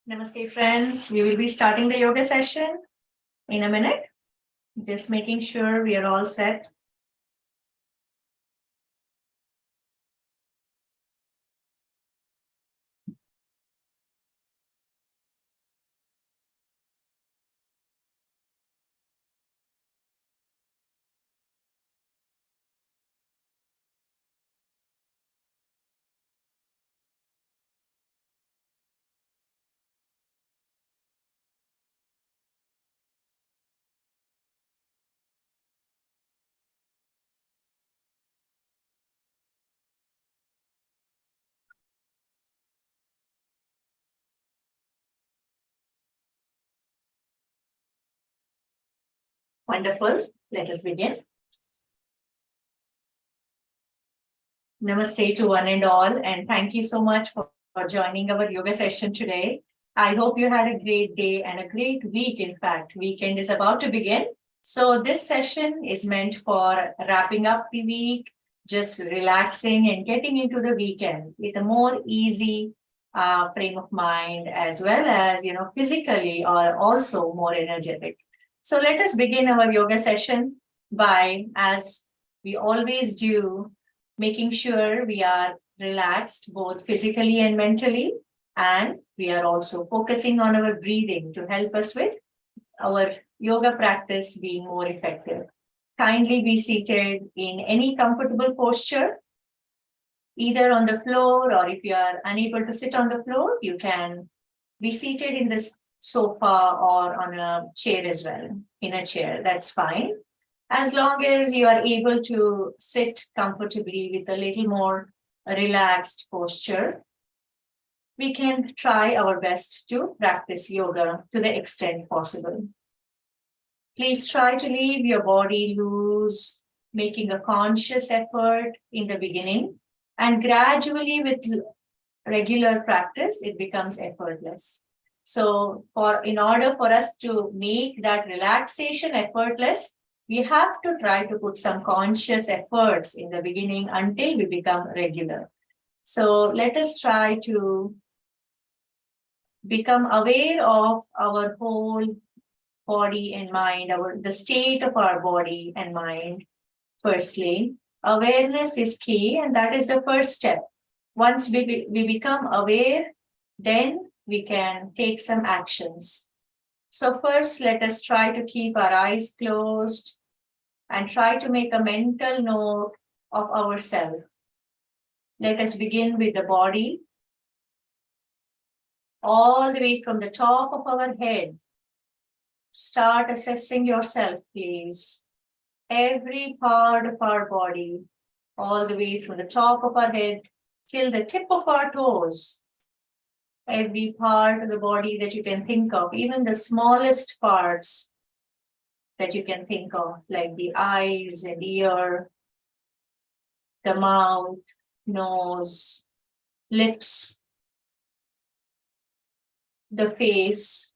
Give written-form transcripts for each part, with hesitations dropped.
Namaste, friends. We will be starting the yoga session in a minute. Just making sure we are all set. Wonderful. Let us begin. Namaste to one and all, and thank you so much for joining our yoga session today. I hope you had a great day and a great week. In fact, weekend is about to begin. So this session is meant for wrapping up the week, just relaxing and getting into the weekend with a more easy frame of mind, as well as, physically or also more energetic. So let us begin our yoga session by, as we always do, making sure we are relaxed both physically and mentally. And we are also focusing on our breathing to help us with our yoga practice being more effective. Kindly be seated in any comfortable posture, either on the floor, or if you are unable to sit on the floor, you can be seated in this sofa or on a chair as well. In a chair, that's fine. As long as you are able to sit comfortably with a little more relaxed posture, we can try our best to practice yoga to the extent possible. Please try to leave your body loose, making a conscious effort in the beginning, and gradually with regular practice, it becomes effortless. So in order for us to make that relaxation effortless, we have to try to put some conscious efforts in the beginning until we become regular. So let us try to become aware of our whole body and mind, the state of our body and mind. Firstly, awareness is key, and that is the first step. Once we become aware, then we can take some actions. So first, let us try to keep our eyes closed and try to make a mental note of ourselves. Let us begin with the body, all the way from the top of our head. Start assessing yourself, please. Every part of our body, all the way from the top of our head till the tip of our toes. Every part of the body that you can think of, even the smallest parts that you can think of, like the eyes and ear, the mouth, nose, lips, the face,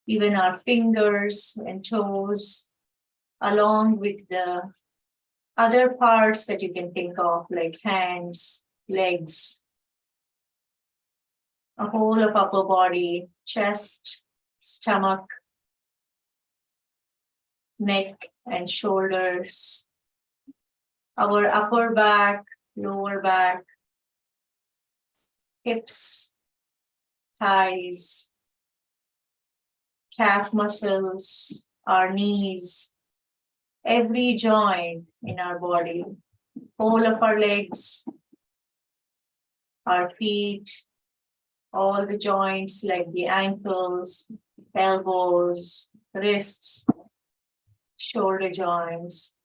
even our fingers and toes, along with the other parts that you can think of, like hands, legs, a whole of upper body, chest, stomach, neck and shoulders, our upper back, lower back, hips, thighs, calf muscles, our knees, every joint in our body, whole of our legs, our feet, all the joints like the ankles, elbows, wrists, shoulder joints,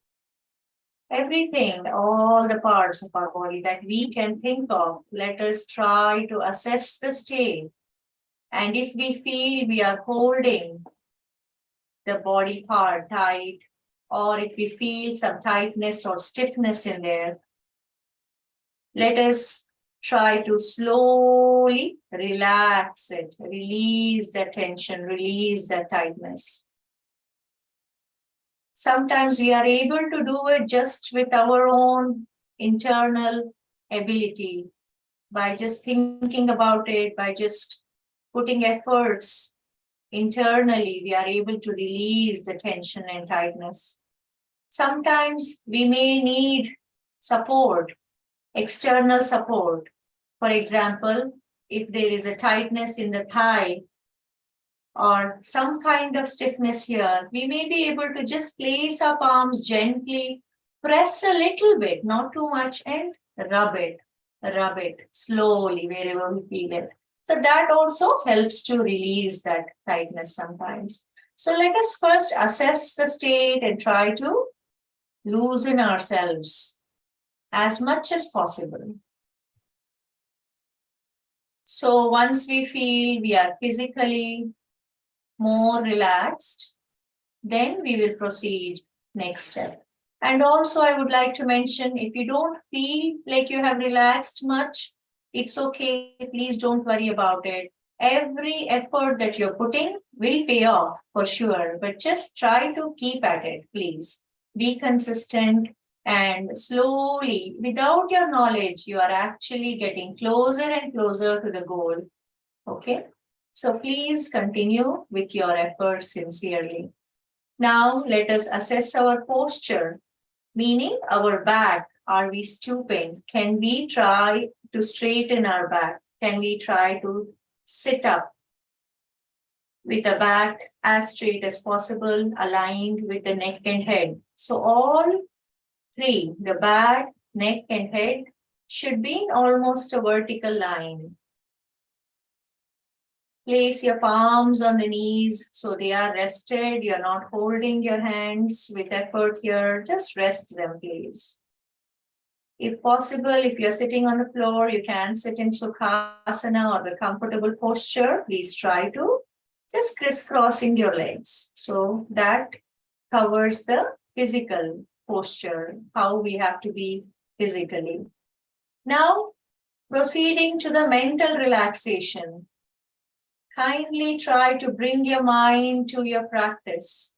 everything, all the parts of our body that we can think of. Let us try to assess the state. And if we feel we are holding the body part tight, or if we feel some tightness or stiffness in there, let us try to slowly relax it, release the tension, release the tightness. Sometimes we are able to do it just with our own internal ability, by just thinking about it, by just putting efforts internally, we are able to release the tension and tightness. Sometimes we may need support, external support. For example, if there is a tightness in the thigh or some kind of stiffness here, we may be able to just place our palms gently, press a little bit, not too much, and rub it slowly wherever we feel it. So that also helps to release that tightness sometimes. So let us first assess the state and try to loosen ourselves as much as possible. So once we feel we are physically more relaxed, then we will proceed next step. And also I would like to mention, if you don't feel like you have relaxed much, it's okay. Please don't worry about it. Every effort that you're putting will pay off for sure, but just try to keep at it, please. Be consistent and slowly, without your knowledge, you are actually getting closer and closer to the goal. Okay? So please continue with your efforts sincerely. Now let us assess our posture, meaning our back. Are we stooping? Can we try to straighten our back? Can we try to sit up with the back as straight as possible, aligned with the neck and head? So all three, the back, neck, and head, should be in almost a vertical line. Place your palms on the knees so they are rested. You're not holding your hands with effort here. Just rest them, please. If possible, if you're sitting on the floor, you can sit in Sukhasana or the comfortable posture. Please try to just crisscrossing your legs. So that covers the physical posture, how we have to be physically. Now, proceeding to the mental relaxation. Kindly try to bring your mind to your practice.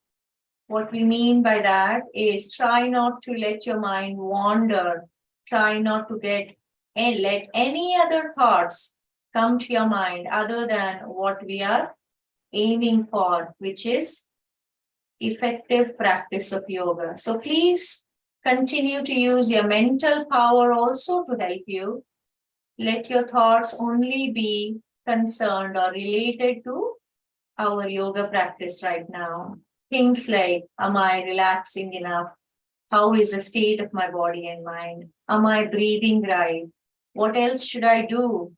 What we mean by that is try not to let your mind wander. Try not to let any other thoughts come to your mind other than what we are aiming for, which is effective practice of yoga. So please continue to use your mental power also to help you. Let your thoughts only be concerned or related to our yoga practice right now. Things like, am I relaxing enough? How is the state of my body and mind? Am I breathing right? What else should I do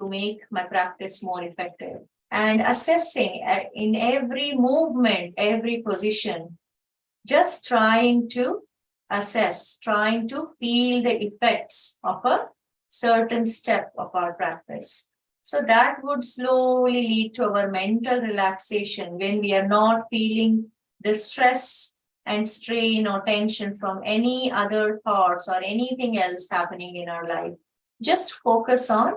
to make my practice more effective? And assessing in every movement, every position, just trying to assess, trying to feel the effects of a certain step of our practice. So that would slowly lead to our mental relaxation when we are not feeling the stress and strain or tension from any other thoughts or anything else happening in our life. Just focus on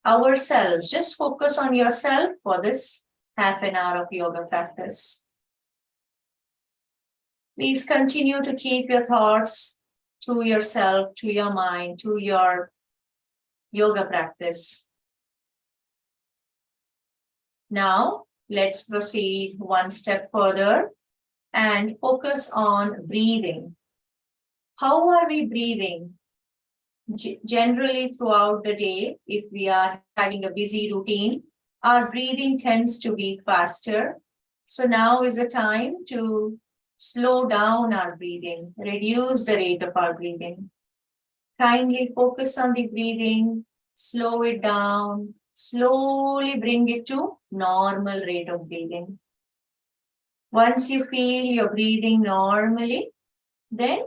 ourselves. Just focus on yourself for this half an hour of yoga practice. Please continue to keep your thoughts to yourself, to your mind, to your yoga practice. Now, let's proceed one step further and focus on breathing. How are we breathing? Generally, throughout the day, if we are having a busy routine, our breathing tends to be faster. So now is the time to slow down our breathing, reduce the rate of our breathing. Kindly focus on the breathing, slow it down, slowly bring it to normal rate of breathing. Once you feel you're breathing normally, then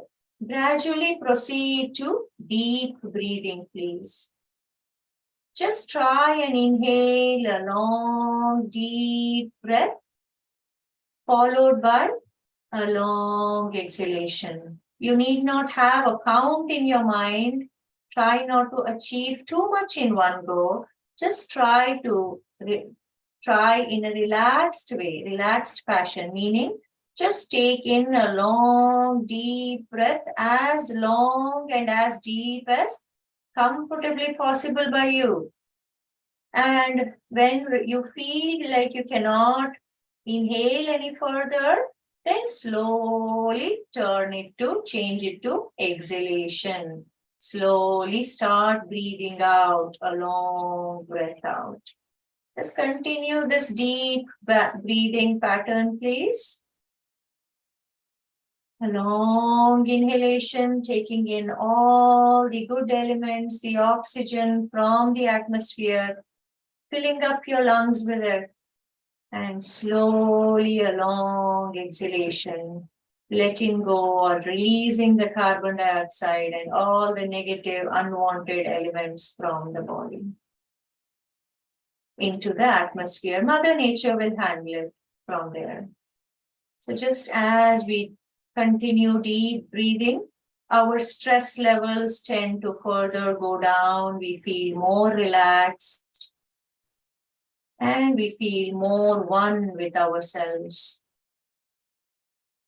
gradually proceed to deep breathing, please. Just try and inhale a long, deep breath, followed by a long exhalation. You need not have a count in your mind. Try not to achieve too much in one go. Just try in a relaxed way, relaxed fashion, meaning just take in a long, deep breath, as long and as deep as comfortably possible by you. And when you feel like you cannot inhale any further, then slowly change it to exhalation. Slowly start breathing out, a long breath out. Just continue this deep breathing pattern, please. A long inhalation, taking in all the good elements, the oxygen from the atmosphere, filling up your lungs with it. And slowly a long exhalation, letting go or releasing the carbon dioxide and all the negative, unwanted elements from the body into the atmosphere. Mother Nature will handle it from there. So just as we continue deep breathing, our stress levels tend to further go down. We feel more relaxed and we feel more one with ourselves.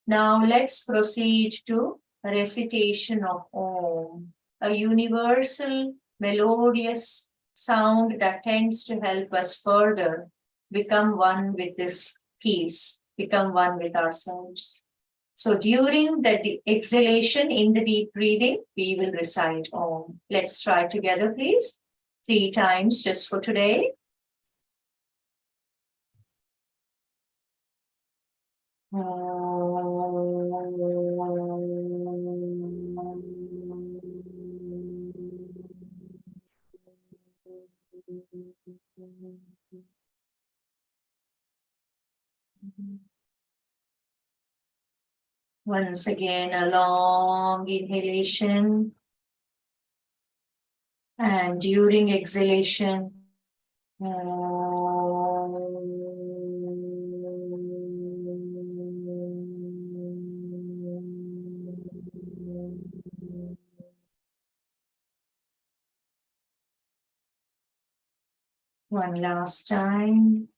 Now let's proceed to recitation of Om, a universal melodious sound that tends to help us further become one with this peace, become one with ourselves. So during the exhalation in the deep breathing, we will recite Om. Let's try together, please. 3 times just for today. Once again, a long inhalation. And during exhalation, one last time.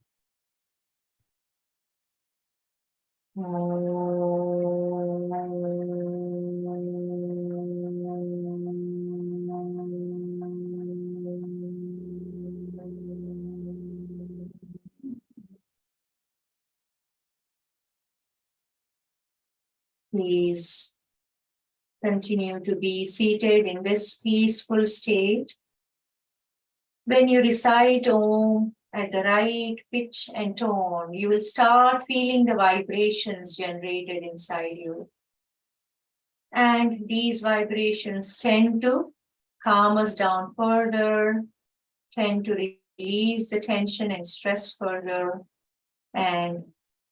Please continue to be seated in this peaceful state. When you recite Om at the right pitch and tone, you will start feeling the vibrations generated inside you. And these vibrations tend to calm us down further, tend to release the tension and stress further, and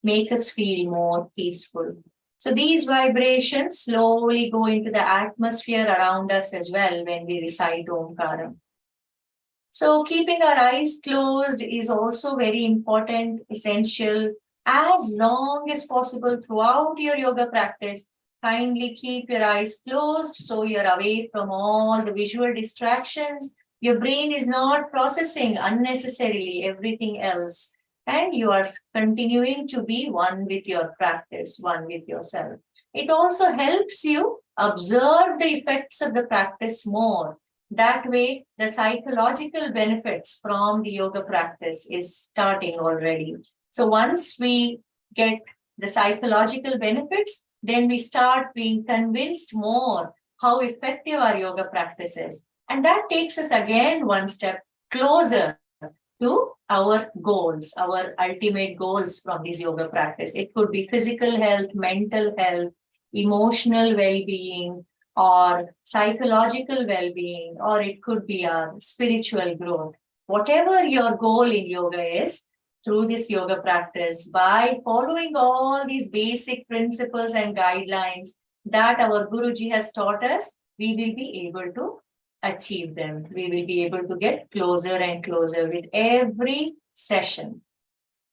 make us feel more peaceful. So these vibrations slowly go into the atmosphere around us as well when we recite Omkara. So keeping our eyes closed is also very important, essential. As long as possible throughout your yoga practice, kindly keep your eyes closed so you're away from all the visual distractions. Your brain is not processing unnecessarily everything else. And you are continuing to be one with your practice, one with yourself. It also helps you observe the effects of the practice more. That way, the psychological benefits from the yoga practice is starting already. So once we get the psychological benefits, then we start being convinced more how effective our yoga practice is. And that takes us again one step closer to our goals, our ultimate goals from this yoga practice. It could be physical health, mental health, emotional well-being, or psychological well-being, or it could be our spiritual growth. Whatever your goal in yoga is, through this yoga practice, by following all these basic principles and guidelines that our Guruji has taught us, we will be able to achieve them. We will be able to get closer and closer with every session.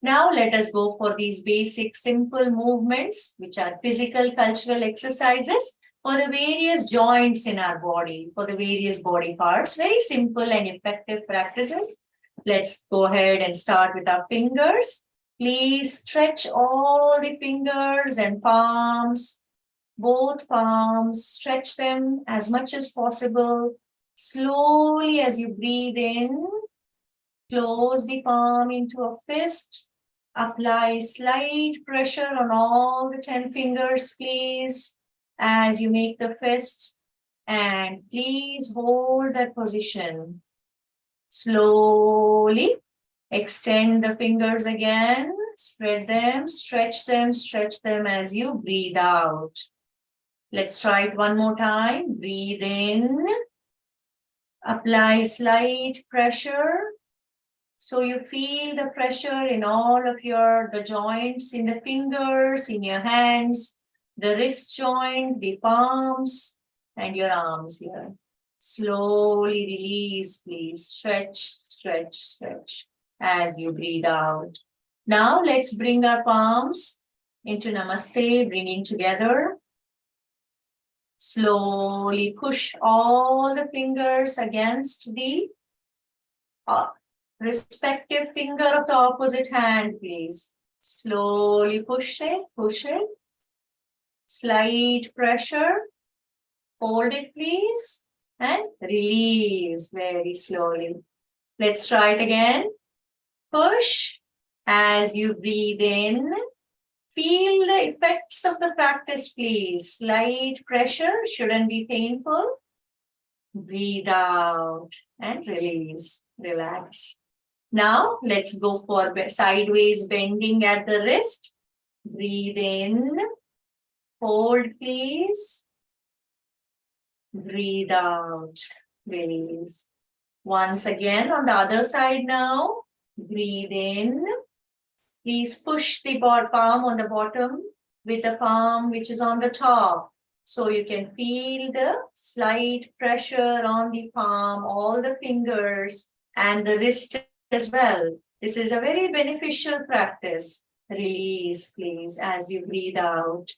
Now let us go for these basic simple movements, which are physical cultural exercises for the various joints in our body, for the various body parts. Very simple and effective practices. Let's go ahead and start with our fingers. Please stretch all the fingers and palms, both palms, stretch them as much as possible. Slowly as you breathe in, Close the palm into a fist. Apply slight pressure on all the 10 fingers, please, as you make the fist. And please hold that position. Slowly extend the fingers again. Spread them, stretch them as you breathe out. Let's try it one more time. Breathe in. Apply slight pressure. So you feel the pressure in all of the joints, in the fingers, in your hands, the wrist joint, the palms, and your arms here. Slowly release, please. Stretch as you breathe out. Now let's bring our palms into Namaste, bringing together. Slowly push all the fingers against the respective finger of the opposite hand, please. Slowly push it. Slight pressure. Hold it, please. And release very slowly. Let's try it again. Push as you breathe in. Feel the effects of the practice, please. Slight pressure, shouldn't be painful. Breathe out and release. Relax. Now, let's go for sideways bending at the wrist. Breathe in. Hold, please. Breathe out. Release. Once again, on the other side now. Breathe in. Please push the palm on the bottom with the palm which is on the top. So you can feel the slight pressure on the palm, all the fingers, and the wrist as well. This is a very beneficial practice. Release, please, as you breathe out.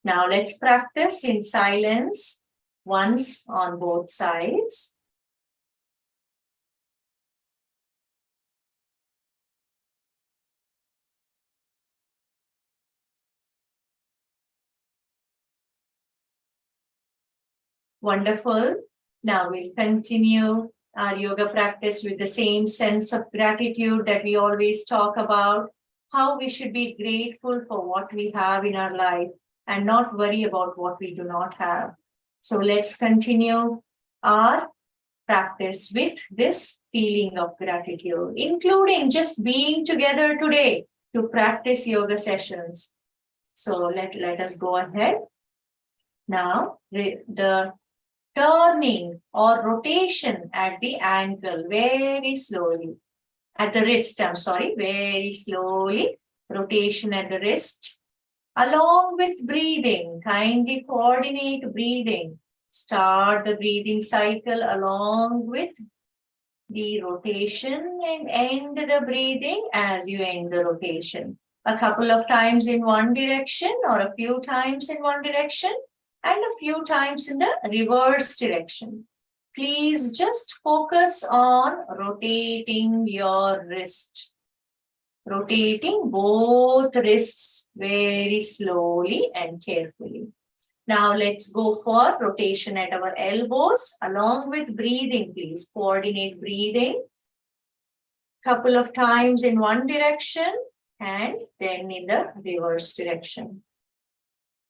Now let's practice in silence once on both sides. Wonderful. Now we'll continue our yoga practice with the same sense of gratitude that we always talk about, how we should be grateful for what we have in our life and not worry about what we do not have. So let's continue our practice with this feeling of gratitude, including just being together today to practice yoga sessions. So let us go ahead. Now, the turning or rotation at the ankle very slowly. At the wrist, very slowly. Rotation at the wrist. Along with breathing, kindly coordinate breathing. Start the breathing cycle along with the rotation and end the breathing as you end the rotation. A couple of times in one direction or a few times in one direction and a few times in the reverse direction. Please just focus on rotating your wrist. Rotating both wrists very slowly and carefully. Now let's go for rotation at our elbows along with breathing, please. Coordinate breathing. Couple of times in one direction and then in the reverse direction.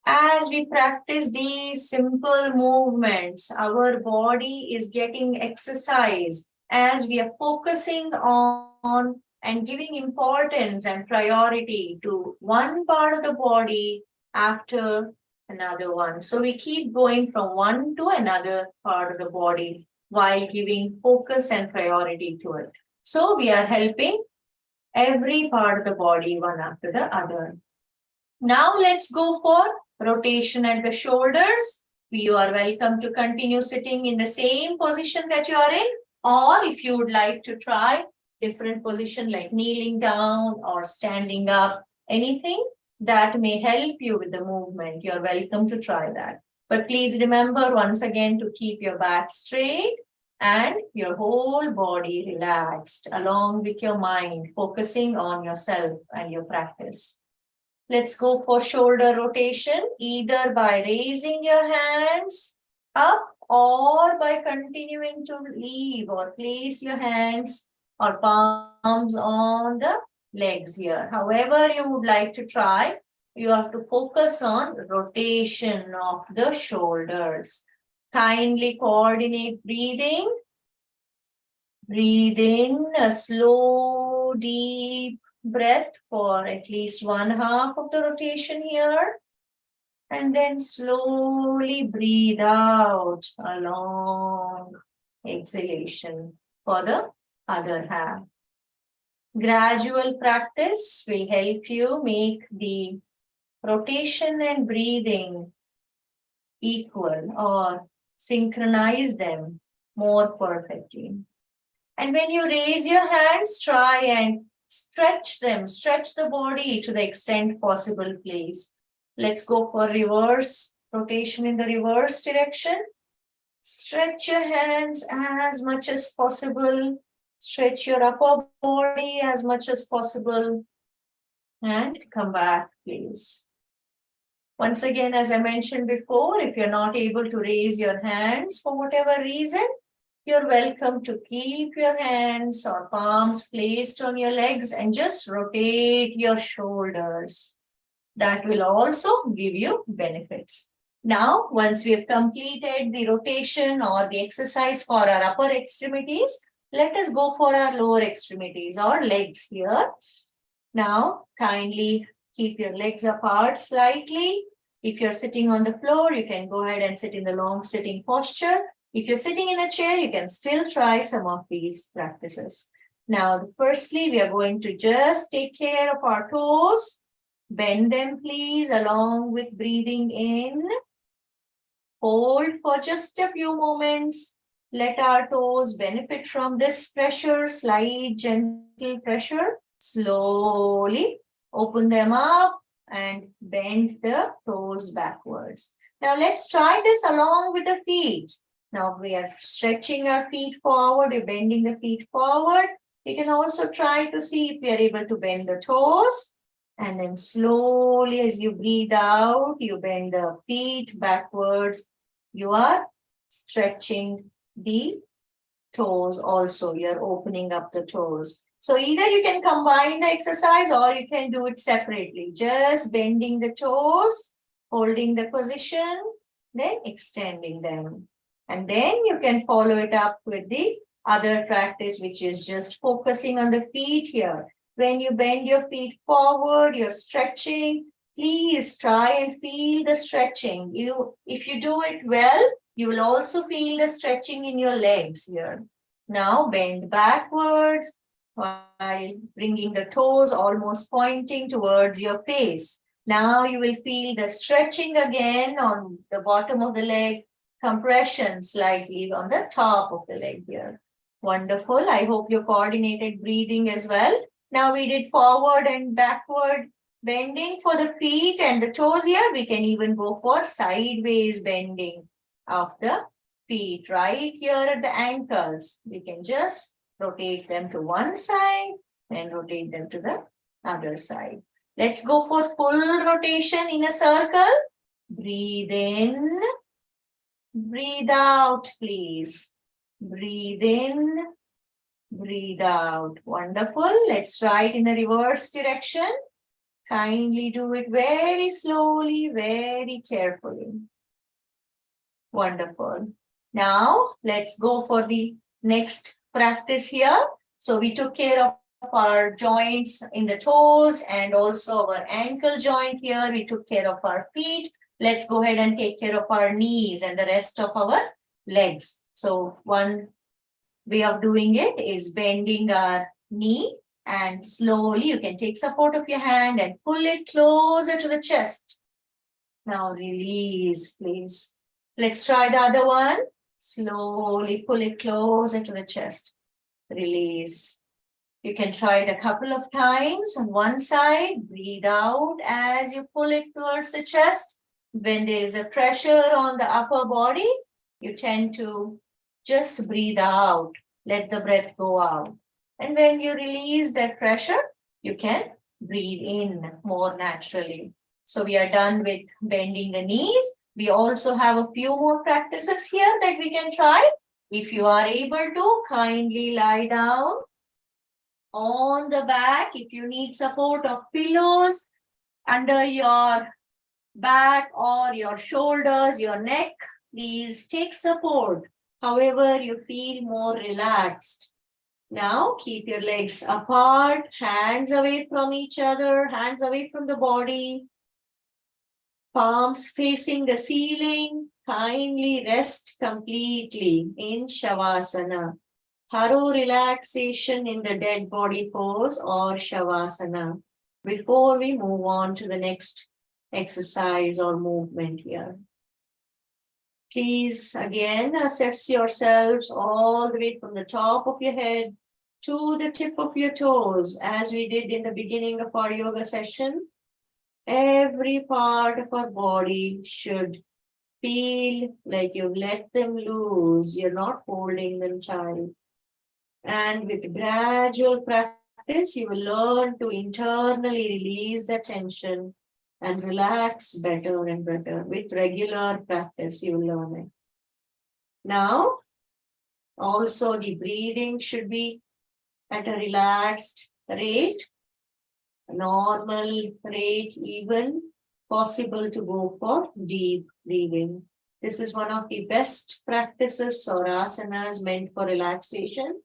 As we practice these simple movements, our body is getting exercise as we are focusing on and giving importance and priority to one part of the body after another one. So we keep going from one to another part of the body while giving focus and priority to it. So we are helping every part of the body one after the other. Now let's go for rotation at the shoulders. You are welcome to continue sitting in the same position that you are in, or if you would like to try different position like kneeling down or standing up, anything that may help you with the movement, you're welcome to try that. But please remember once again to keep your back straight and your whole body relaxed along with your mind, focusing on yourself and your practice. Let's go for shoulder rotation, either by raising your hands up or by continuing to leave or place your hands or palms on the legs here. However you would like to try, you have to focus on rotation of the shoulders. Kindly coordinate breathing. Breathe in a slow, deep breath for at least 1/2 of the rotation here. And then slowly breathe out a long exhalation for the other half. Gradual practice will help you make the rotation and breathing equal or synchronize them more perfectly. And when you raise your hands, try and stretch them, stretch the body to the extent possible, please. Let's go for reverse rotation in the reverse direction. Stretch your hands as much as possible. Stretch your upper body as much as possible. And come back, please. Once again, as I mentioned before, if you're not able to raise your hands for whatever reason, you're welcome to keep your hands or palms placed on your legs and just rotate your shoulders. That will also give you benefits. Now, once we have completed the rotation or the exercise for our upper extremities, let us go for our lower extremities or legs here. Now, kindly keep your legs apart slightly. If you're sitting on the floor, you can go ahead and sit in the long sitting posture. If you're sitting in a chair, you can still try some of these practices. Now, firstly, we are going to just take care of our toes. Bend them, please, along with breathing in. Hold for just a few moments. Let our toes benefit from this pressure, slight gentle pressure. Slowly open them up and bend the toes backwards. Now let's try this along with the feet. Now we are stretching our feet forward, we're bending the feet forward. You can also try to see if we are able to bend the toes. And then slowly as you breathe out, you bend the feet backwards. You are stretching the toes also. You're opening up the toes. So either you can combine the exercise or you can do it separately. Just bending the toes, holding the position, then extending them. And then you can follow it up with the other practice, which is just focusing on the feet here. When you bend your feet forward, you're stretching. Please try and feel the stretching. If you do it well, you will also feel the stretching in your legs here. Now bend backwards while bringing the toes almost pointing towards your face. Now you will feel the stretching again on the bottom of the leg, compression slightly on the top of the leg here. Wonderful. I hope you coordinated breathing as well. Now we did forward and backward bending for the feet and the toes here. We can even go for sideways bending of the feet right here at the ankles. We can just rotate them to one side and rotate them to the other side. Let's go for full rotation in a circle. Breathe in. Breathe out, please. Breathe in. Breathe out. Wonderful. Let's try it in a reverse direction. Kindly do it very slowly, very carefully. Wonderful. Now, let's go for the next practice here. So we took care of our joints in the toes and also our ankle joint here. We took care of our feet. Let's go ahead and take care of our knees and the rest of our legs. So one way of doing it is bending our knee and slowly you can take support of your hand and pull it closer to the chest. Now release, please. Let's try the other one. Slowly pull it closer to the chest. Release. You can try it a couple of times on one side. Breathe out as you pull it towards the chest. When there is a pressure on the upper body, you tend to just breathe out. Let the breath go out. And when you release that pressure, you can breathe in more naturally. So we are done with bending the knees. We also have a few more practices here that we can try. If you are able to, kindly lie down on the back. If you need support of pillows under your back or your shoulders, your neck, please take support. However, you feel more relaxed. Now keep your legs apart, hands away from each other, hands away from the body, palms facing the ceiling. Kindly rest completely in Shavasana. Thorough relaxation in the dead body pose or Shavasana before we move on to the next exercise or movement here. Please again assess yourselves all the way from the top of your head to the tip of your toes, as we did in the beginning of our yoga session. Every part of our body should feel like you've let them loose. You're not holding them tight. And with gradual practice, you will learn to internally release the tension and relax better and better. With regular practice, you will learn it. Now, also the breathing should be at a relaxed rate, a normal rate, even possible to go for deep breathing. This is one of the best practices or asanas meant for relaxation.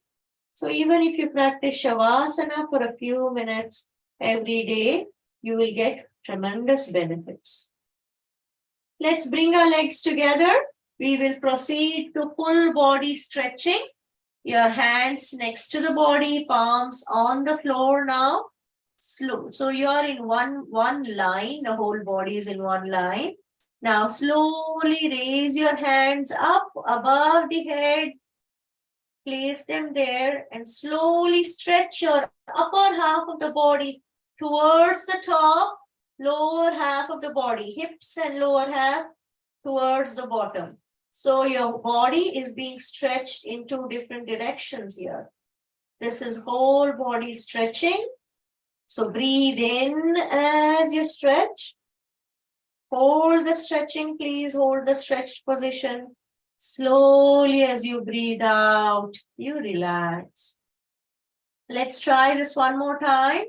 So even if you practice Shavasana for a few minutes every day, you will get tremendous benefits. Let's bring our legs together. We will proceed to full body stretching. Your hands next to the body, palms on the floor now. Slow. So you're in one line, the whole body is in one line. Now slowly raise your hands up above the head. Place them there and slowly stretch your upper half of the body towards the top, lower half of the body, hips and lower half towards the bottom. So your body is being stretched in two different directions here. This is whole body stretching. So breathe in as you stretch. Hold the stretching, please hold the stretched position. Slowly as you breathe out, you relax. Let's try this one more time.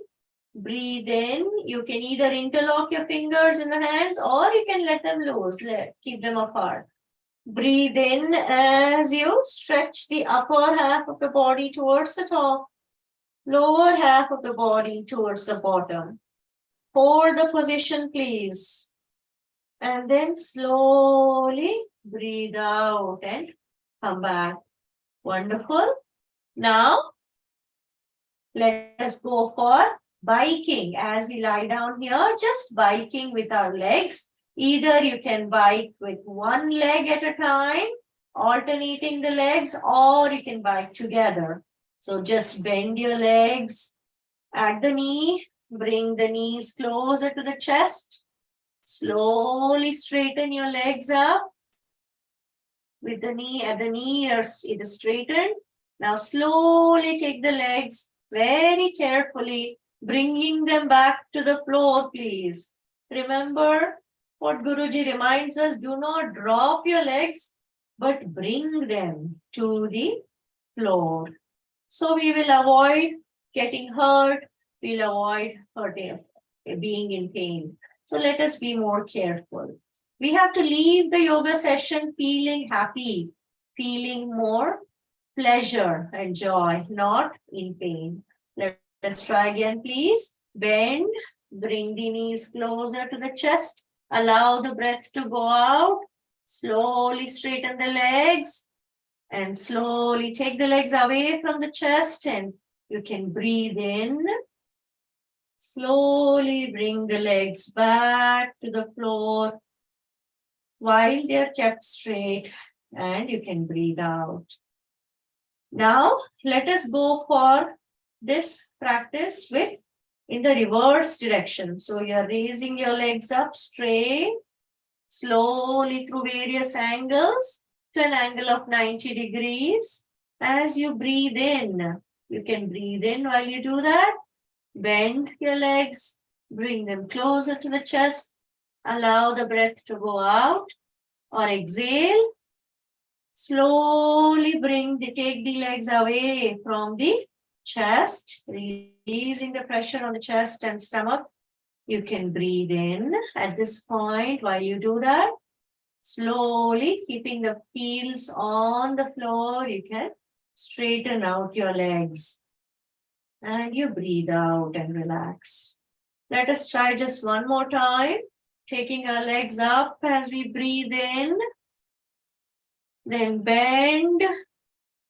Breathe in. You can either interlock your fingers in the hands or you can let them loose. Keep them apart. Breathe in as you stretch the upper half of the body towards the top, lower half of the body towards the bottom. Hold the position, please. And then slowly breathe out and come back. Wonderful. Now, let us go for biking. As we lie down here, just biking with our legs. Either you can bike with one leg at a time, alternating the legs, or you can bike together. So just bend your legs at the knee, bring the knees closer to the chest. Slowly straighten your legs up. With the knee, at the knee, it is straightened. Now slowly take the legs very carefully, bringing them back to the floor, please. Remember what Guruji reminds us, do not drop your legs, but bring them to the floor. So we will avoid getting hurt, we'll avoid hurting, being in pain. So let us be more careful. We have to leave the yoga session feeling happy, feeling more pleasure and joy, not in pain. Let us try again, please. Bend, bring the knees closer to the chest. Allow the breath to go out. Slowly straighten the legs and slowly take the legs away from the chest and you can breathe in. Slowly bring the legs back to the floor while they're kept straight and you can breathe out. Now, let us go for this practice in the reverse direction. So you're raising your legs up straight, slowly through various angles to an angle of 90 degrees. As you breathe in, you can breathe in while you do that. Bend your legs, bring them closer to the chest. Allow the breath to go out or exhale. Slowly take the legs away from the chest, releasing the pressure on the chest and stomach. You can breathe in at this point. While you do that, slowly keeping the heels on the floor, you can straighten out your legs. And you breathe out and relax. Let us try just one more time. Taking our legs up as we breathe in. Then bend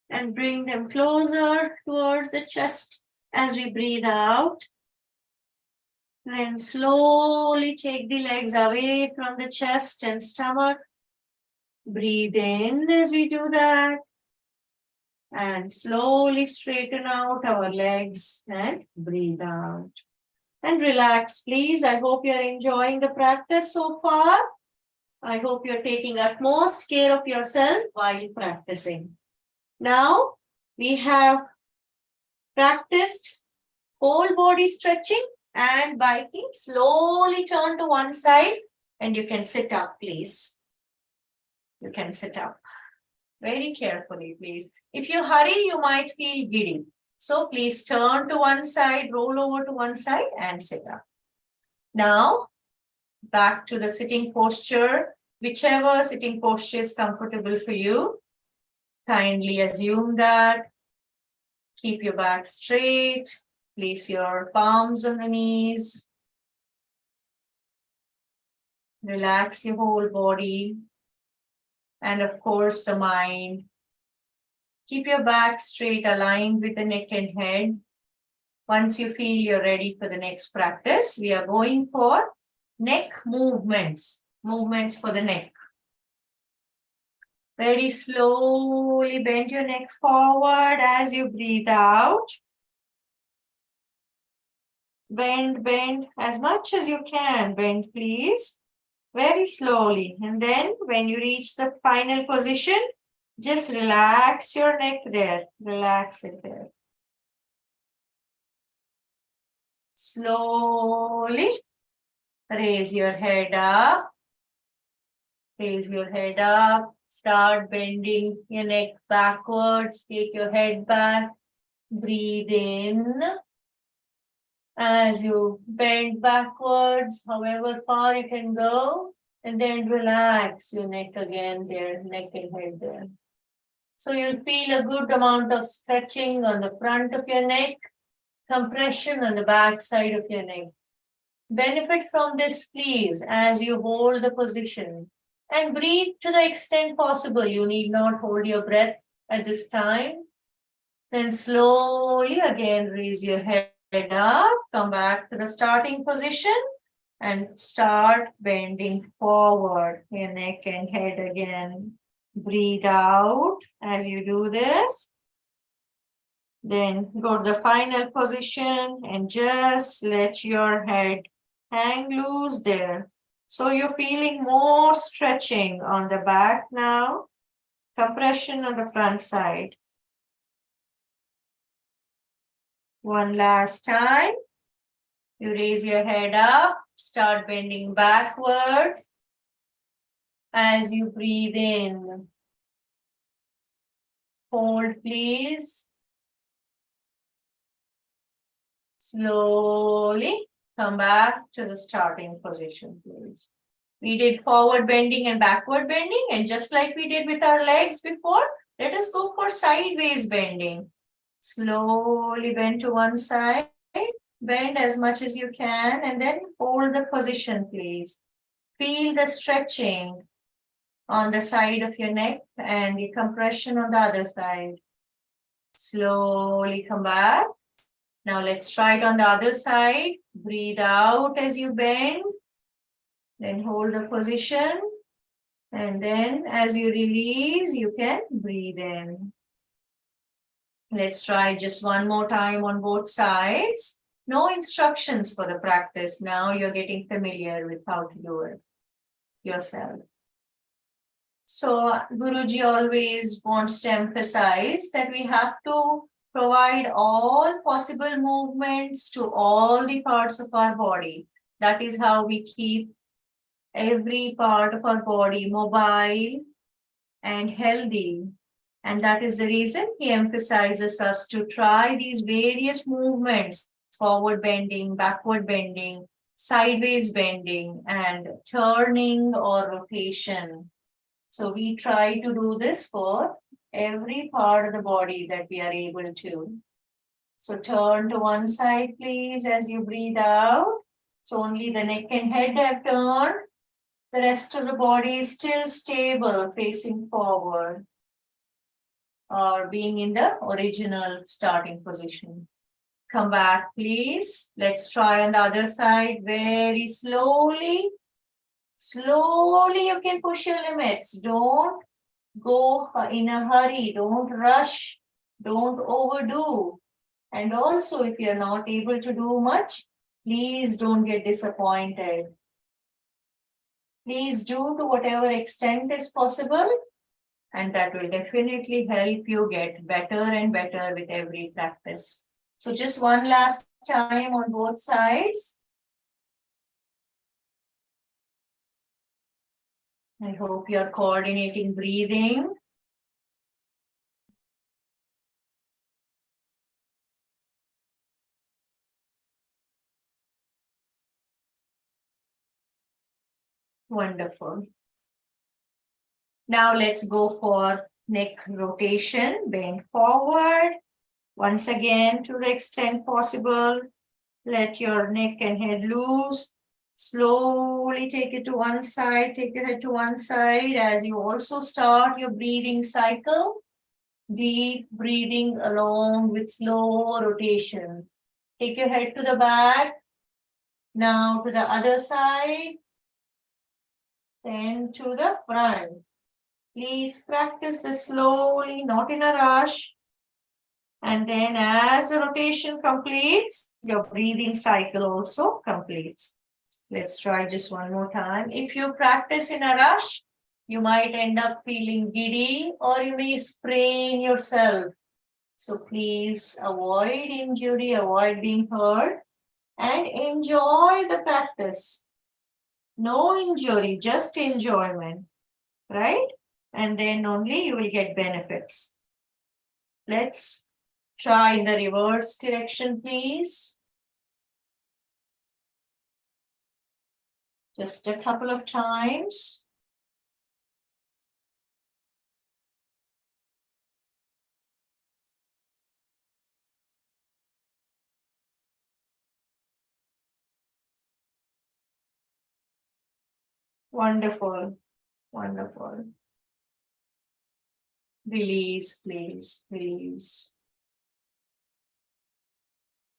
and bring them closer towards the chest as we breathe out. Then slowly take the legs away from the chest and stomach. Breathe in as we do that. And slowly straighten out our legs and breathe out. And relax, please. I hope you're enjoying the practice so far. I hope you're taking utmost care of yourself while practicing. Now, we have practiced whole body stretching and biking. Slowly turn to one side and you can sit up, please. You can sit up. Very carefully, please. If you hurry, you might feel giddy. So please turn to one side, roll over to one side and sit up. Now, back to the sitting posture. Whichever sitting posture is comfortable for you, kindly assume that. Keep your back straight. Place your palms on the knees. Relax your whole body. And of course, the mind. Keep your back straight, aligned with the neck and head. Once you feel you're ready for the next practice, we are going for neck movements. Movements for the neck. Very slowly bend your neck forward as you breathe out. Bend, bend as much as you can. Bend, please. Very slowly. And then when you reach the final position, just relax your neck there. Relax it there. Slowly raise your head up. Raise your head up. Start bending your neck backwards. Take your head back. Breathe in. As you bend backwards, however far you can go. And then relax your neck again there, neck and head there. So you'll feel a good amount of stretching on the front of your neck, compression on the back side of your neck. Benefit from this, please, as you hold the position. And breathe to the extent possible. You need not hold your breath at this time. Then slowly again raise your head up, come back to the starting position and start bending forward, your neck and head again. Breathe out as you do this. Then go to the final position and just let your head hang loose there. So you're feeling more stretching on the back now, compression on the front side. One last time. You raise your head up, start bending backwards as you breathe in. Hold, please. Slowly come back to the starting position, please. We did forward bending and backward bending, and just like we did with our legs before, let us go for sideways bending. Slowly bend to one side, bend as much as you can, and then hold the position, please. Feel the stretching on the side of your neck and the compression on the other side. Slowly come back. Now let's try it on the other side. Breathe out as you bend. Then hold the position. And then as you release, you can breathe in. Let's try just one more time on both sides. No instructions for the practice. Now you're getting familiar with how to do it yourself. So Guruji always wants to emphasize that we have to provide all possible movements to all the parts of our body. That is how we keep every part of our body mobile and healthy And that is the reason he emphasizes us to try these various movements, forward bending, backward bending, sideways bending, and turning or rotation. So we try to do this for every part of the body that we are able to. So turn to one side, please, as you breathe out. So only the neck and head have turned. The rest of the body is still stable, facing forward or being in the original starting position. Come back, please. Let's try on the other side very slowly. Slowly, you can push your limits. Don't go in a hurry. Don't rush. Don't overdo. And also, if you're not able to do much, please don't get disappointed. Please do to whatever extent is possible, and that will definitely help you get better and better with every practice. So just one last time on both sides. I hope you're coordinating breathing. Wonderful. Now let's go for neck rotation. Bend forward. Once again, to the extent possible, let your neck and head loose. Slowly take it to one side, take your head to one side as you also start your breathing cycle. Deep breathing along with slow rotation. Take your head to the back. Now to the other side. Then to the front. Please practice this slowly, not in a rush. And then as the rotation completes, your breathing cycle also completes. Let's try just one more time. If you practice in a rush, you might end up feeling giddy or you may sprain yourself. So please avoid injury, avoid being hurt, and enjoy the practice. No injury, just enjoyment, right? And then only you will get benefits. Let's try in the reverse direction, please. Just a couple of times. Wonderful, wonderful. Release, please, release.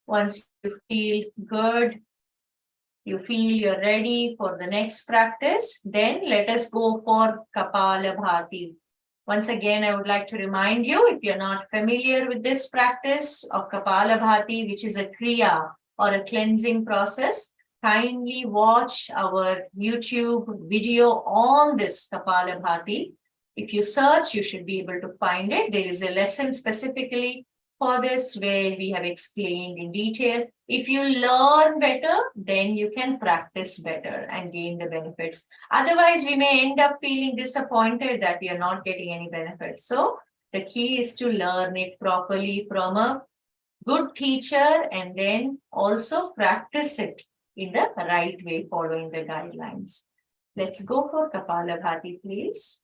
Once you feel good, you feel you're ready for the next practice, then let us go for Kapalabhati. Once again, I would like to remind you, if you're not familiar with this practice of Kapalabhati, which is a kriya or a cleansing process, kindly watch our YouTube video on this Kapalabhati. If you search, you should be able to find it. There is a lesson specifically for this where we have explained in detail. If you learn better, then you can practice better and gain the benefits. Otherwise, we may end up feeling disappointed that we are not getting any benefits. So the key is to learn it properly from a good teacher and then also practice it in the right way, following the guidelines. Let's go for Kapalabhati, please.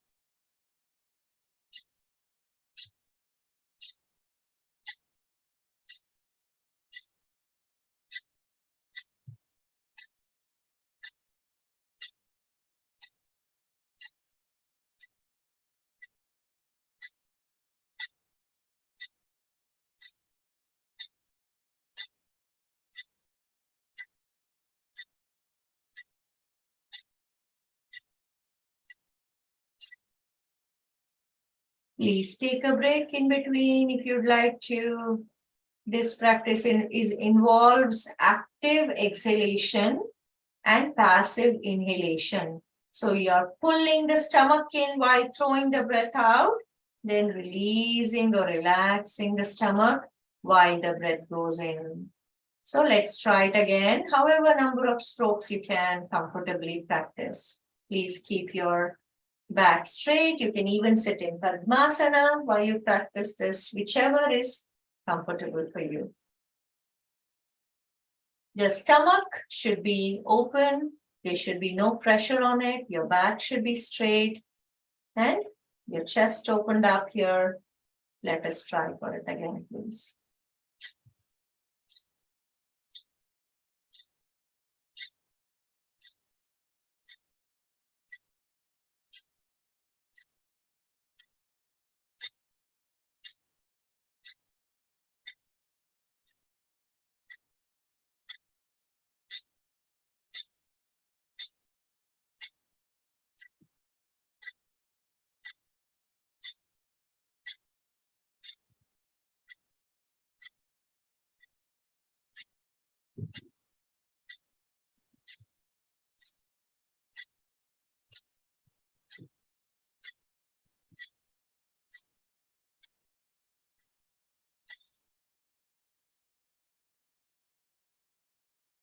Please take a break in between if you'd like to. This practice involves active exhalation and passive inhalation. So you're pulling the stomach in while throwing the breath out, then releasing or relaxing the stomach while the breath goes in. So let's try it again. However number of strokes you can comfortably practice. Please keep your back straight. You can even sit in Padmasana while you practice this, whichever is comfortable for you. Your stomach should be open. There should be no pressure on it. Your back should be straight and your chest opened up here. Let us try for it again, please.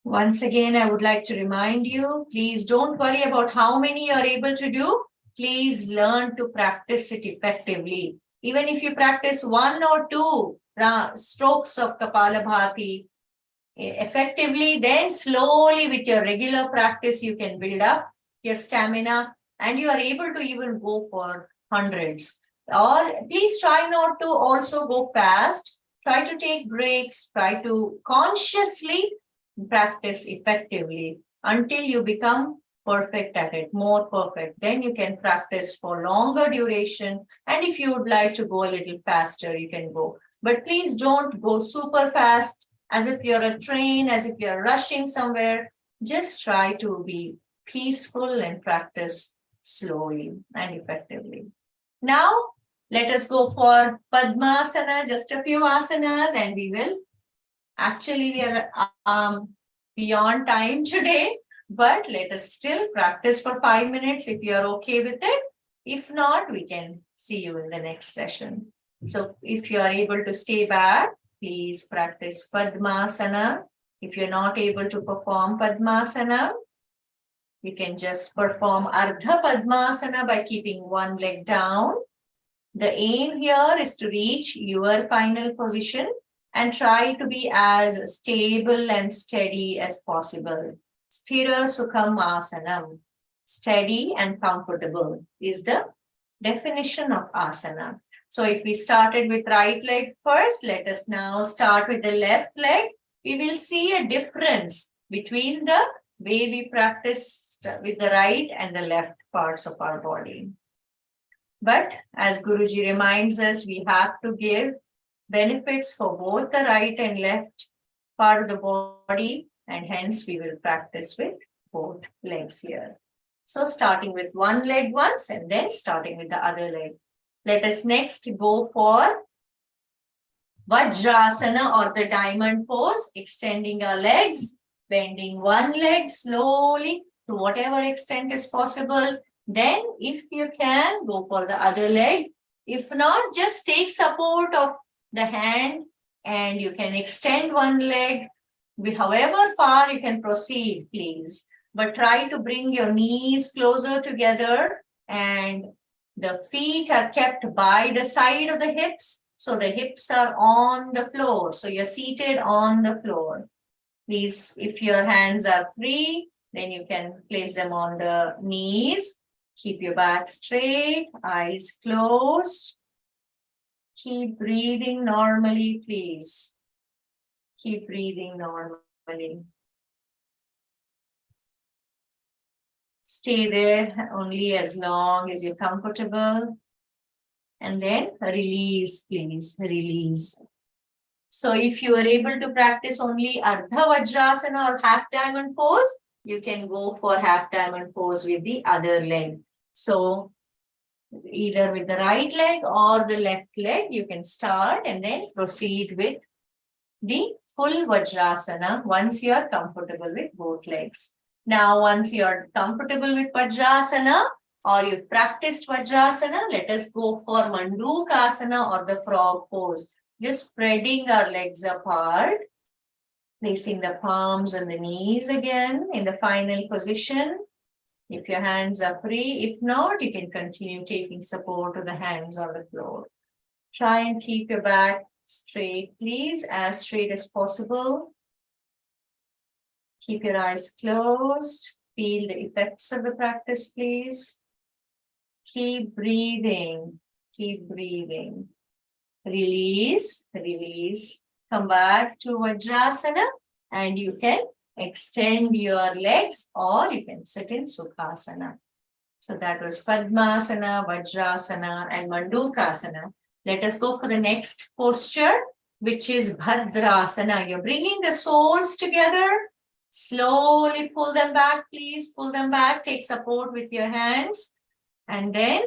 Once again, I would like to remind you, please don't worry about how many you're able to do. Please learn to practice it effectively. Even if you practice 1 or 2 strokes of Kapalabhati effectively, then slowly with your regular practice, you can build up your stamina and you are able to even go for hundreds. Or please try not to also go fast. Try to take breaks. Try to consciously practice effectively until you become perfect at it, more perfect. Then you can practice for longer duration. And if you would like to go a little faster, you can go. But please don't go super fast as if you're a train, as if you're rushing somewhere. Just try to be peaceful and practice slowly and effectively. Now, let us go for Padmasana, just a few asanas, and we will. Actually, we are beyond time today, but let us still practice for 5 minutes if you are okay with it. If not, we can see you in the next session. So if you are able to stay back, please practice Padmasana. If you're not able to perform Padmasana, you can just perform Ardha Padmasana by keeping one leg down. The aim here is to reach your final position and try to be as stable and steady as possible. Sthira Sukham Asanam. Steady and comfortable is the definition of asana. So if we started with right leg first, let us now start with the left leg. We will see a difference between the way we practice with the right and the left parts of our body. But as Guruji reminds us, we have to give benefits for both the right and left part of the body, and hence we will practice with both legs here. So starting with one leg once and then starting with the other leg. Let us next go for Vajrasana or the diamond pose, extending our legs, bending one leg slowly to whatever extent is possible. Then if you can, go for the other leg. If not, just take support of the hand and you can extend one leg. However far you can proceed, please. But try to bring your knees closer together and the feet are kept by the side of the hips. So the hips are on the floor. So you're seated on the floor. Please, if your hands are free, then you can place them on the knees. Keep your back straight, eyes closed. Keep breathing normally, please. Keep breathing normally. Stay there only as long as you're comfortable. And then release, please, release. So if you are able to practice only Ardha Vajrasana or half diamond pose, you can go for half diamond pose with the other leg. So either with the right leg or the left leg, you can start and then proceed with the full Vajrasana once you are comfortable with both legs. Now, once you are comfortable with Vajrasana or you've practiced Vajrasana, let us go for Mandukasana or the frog pose. Just spreading our legs apart, placing the palms on the knees again in the final position. If your hands are free, if not, you can continue taking support of the hands on the floor. Try and keep your back straight, please, as straight as possible. Keep your eyes closed. Feel the effects of the practice, please. Keep breathing. Keep breathing. Release, release. Come back to Vajrasana and you can extend your legs or you can sit in Sukhasana. So that was Padmasana, Vajrasana and Mandukasana. Let us go for the next posture, which is Bhadrasana. You're bringing the soles together. Slowly pull them back, please. Pull them back. Take support with your hands. And then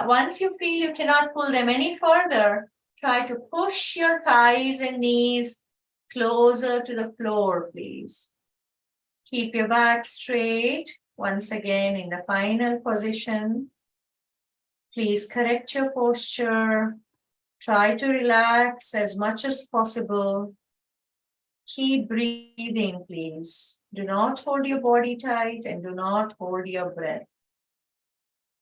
once you feel you cannot pull them any further, try to push your thighs and knees closer to the floor, please. Keep your back straight. Once again, in the final position, please correct your posture. Try to relax as much as possible. Keep breathing, please. Do not hold your body tight and do not hold your breath.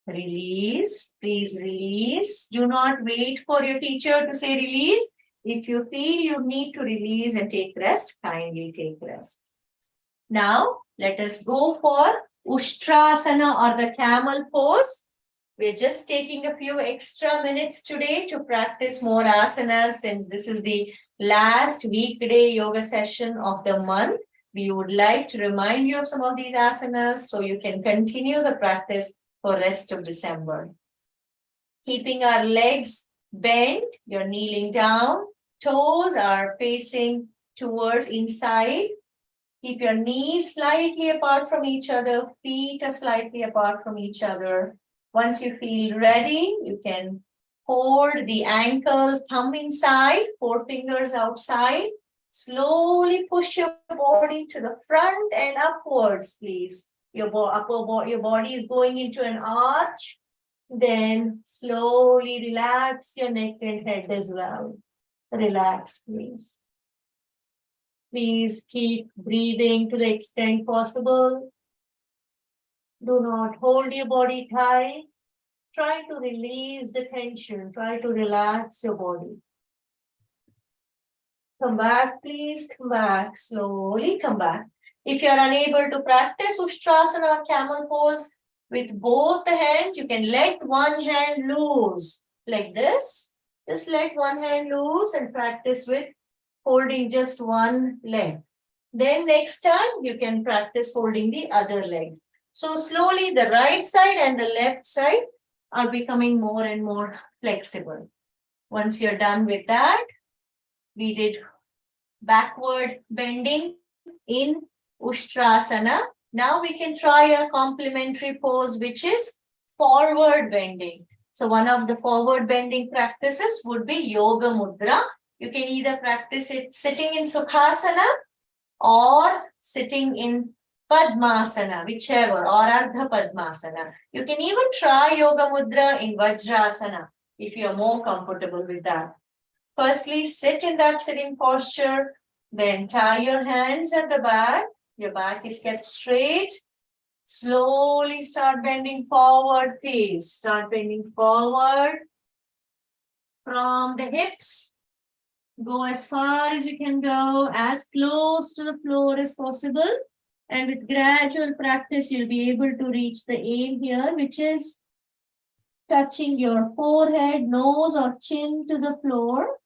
Release, please release. Do not wait for your teacher to say release. If you feel you need to release and take rest, kindly take rest. Now, let us go for Ushtrasana or the camel pose. We're just taking a few extra minutes today to practice more asanas since this is the last weekday yoga session of the month. We would like to remind you of some of these asanas so you can continue the practice for rest of December. Keeping our legs bent, you're kneeling down, toes are facing towards inside. Keep your knees slightly apart from each other, feet are slightly apart from each other. Once you feel ready, you can hold the ankle, thumb inside, 4 fingers outside. Slowly push your body to the front and upwards, please. Your body is going into an arch. Then slowly relax your neck and head as well. Relax, please. Please keep breathing to the extent possible. Do not hold your body tight. Try to release the tension. Try to relax your body. Come back, please. Come back. Slowly come back. If you are unable to practice Ushtrasana or camel pose with both the hands, you can let one hand loose like this. Just let one hand loose and practice with holding just one leg. Then next time you can practice holding the other leg. So slowly the right side and the left side are becoming more and more flexible. Once you're done with that, we did backward bending in Ushtrasana. Now we can try a complementary pose, which is forward bending. So one of the forward bending practices would be Yoga Mudra. You can either practice it sitting in Sukhasana or sitting in Padmasana, whichever, or Ardha Padmasana. You can even try Yoga Mudra in Vajrasana if you are more comfortable with that. Firstly, sit in that sitting posture, then tie your hands at the back. Your back is kept straight. Slowly start bending forward, please. Start bending forward from the hips. Go as far as you can go, as close to the floor as possible. And with gradual practice, you'll be able to reach the aim here, which is touching your forehead, nose, or chin to the floor.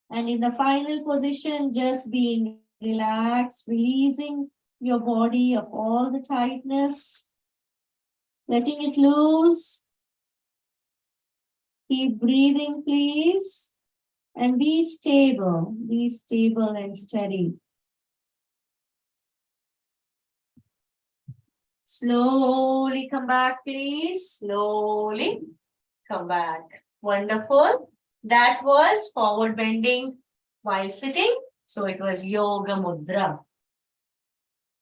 And in the final position, just being relaxed, releasing your body of all the tightness, letting it loose. Keep breathing, please. And be stable and steady. Slowly come back, please. Slowly come back. Wonderful. That was forward bending while sitting. So it was Yoga Mudra.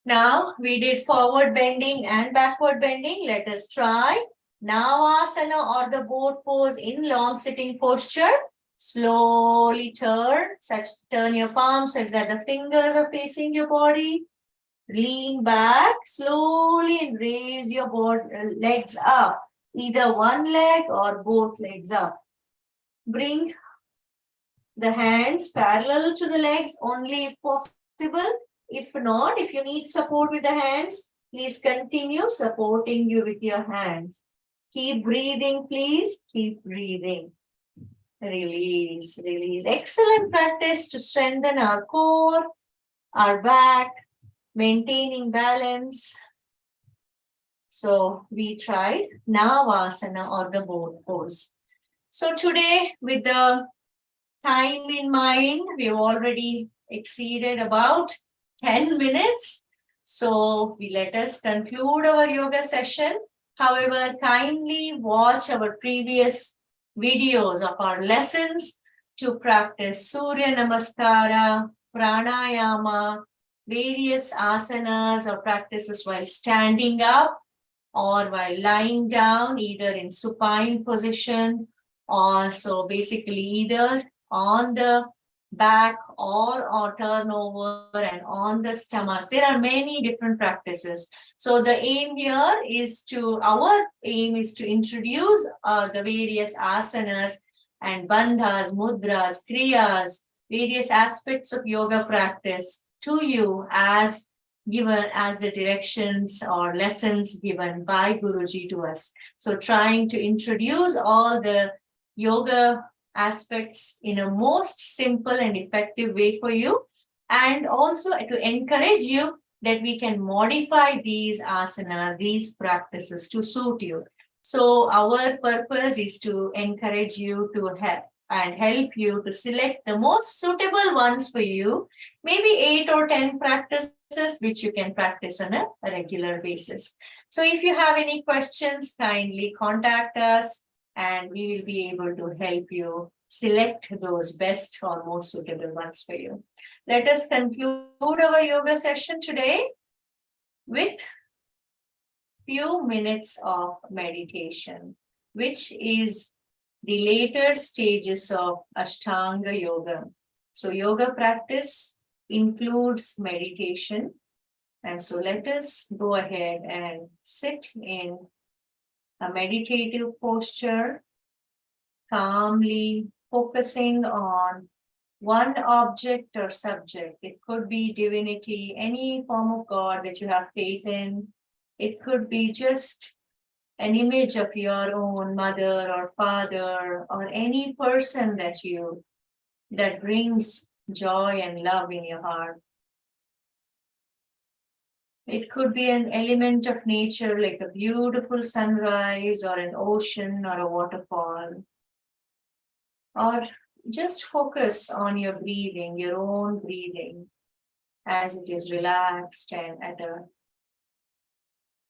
Now we did forward bending and backward bending. Let us try Navasana or the boat pose in long sitting posture. Slowly turn your palms such that the fingers are facing your body. Lean back slowly and raise your legs up, either one leg or both legs up. Bring the hands parallel to the legs only if possible. If not, if you need support with the hands, please continue supporting you with your hands. Keep breathing, please. Keep breathing. Release, release. Excellent practice to strengthen our core, our back, maintaining balance. So we tried Navasana or the boat pose. So today, with the time in mind, we've already exceeded about 10 minutes. So we let us conclude our yoga session. However, kindly watch our previous videos of our lessons to practice Surya Namaskara, Pranayama, various asanas or practices while standing up or while lying down, either in supine position or so basically either on the back or turnover and on the stomach. There are many different practices. So the aim here is our aim is to introduce the various asanas and bandhas, mudras, kriyas, various aspects of yoga practice to you as given as the directions or lessons given by Guruji to us. So trying to introduce all the yoga aspects in a most simple and effective way for you, and also to encourage you that we can modify these asanas, these practices to suit you. So our purpose is to encourage you to help you to select the most suitable ones for you, maybe 8 or 10 practices which you can practice on a regular basis. So if you have any questions, kindly contact us and we will be able to help you select those best or most suitable ones for you. Let us conclude our yoga session today with few minutes of meditation, which is the later stages of Ashtanga Yoga. So yoga practice includes meditation. And so let us go ahead and sit in a meditative posture, calmly focusing on one object or subject. It could be divinity, any form of God that you have faith in. It could be just an image of your own mother or father or any person that brings joy and love in your heart. It could be an element of nature like a beautiful sunrise or an ocean or a waterfall. Or just focus on your breathing, your own breathing, as it is relaxed and at a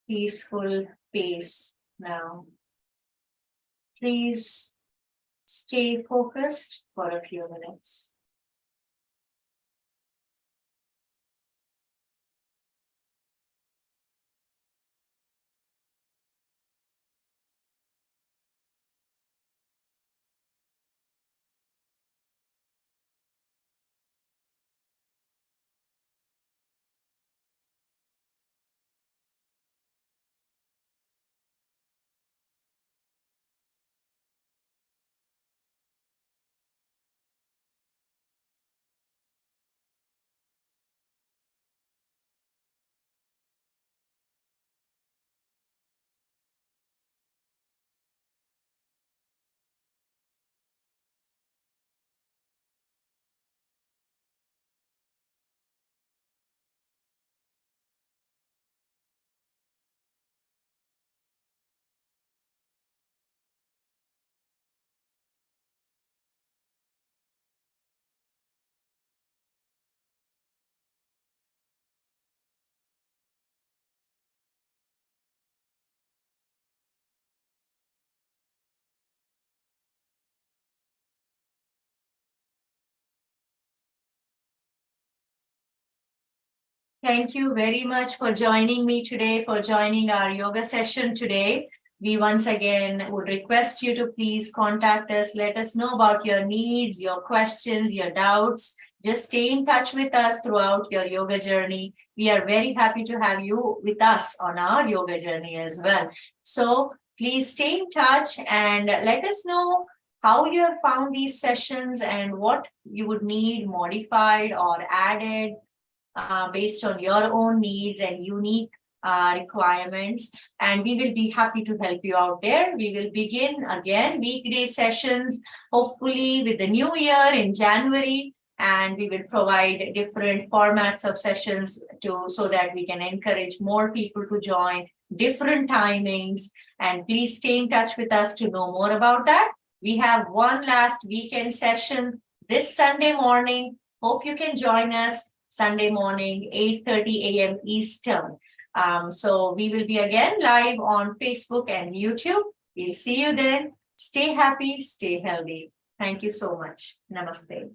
peaceful pace now. Please stay focused for a few minutes. Thank you very much for joining me today, for joining our yoga session today. We once again would request you to please contact us. Let us know about your needs, your questions, your doubts. Just stay in touch with us throughout your yoga journey. we are very happy to have you with us on our yoga journey as well. So please stay in touch and let us know how you have found these sessions and what you would need modified or added based on your own needs and unique requirements. And we will be happy to help you out there. We will begin again weekday sessions, hopefully with the new year in January. And we will provide different formats of sessions so that we can encourage more people to join different timings. And please stay in touch with us to know more about that. We have one last weekend session this Sunday morning. Hope you can join us Sunday morning, 8:30 a.m. Eastern. So we will be again live on Facebook and YouTube. We'll see you then. Stay happy, stay healthy. Thank you so much. Namaste.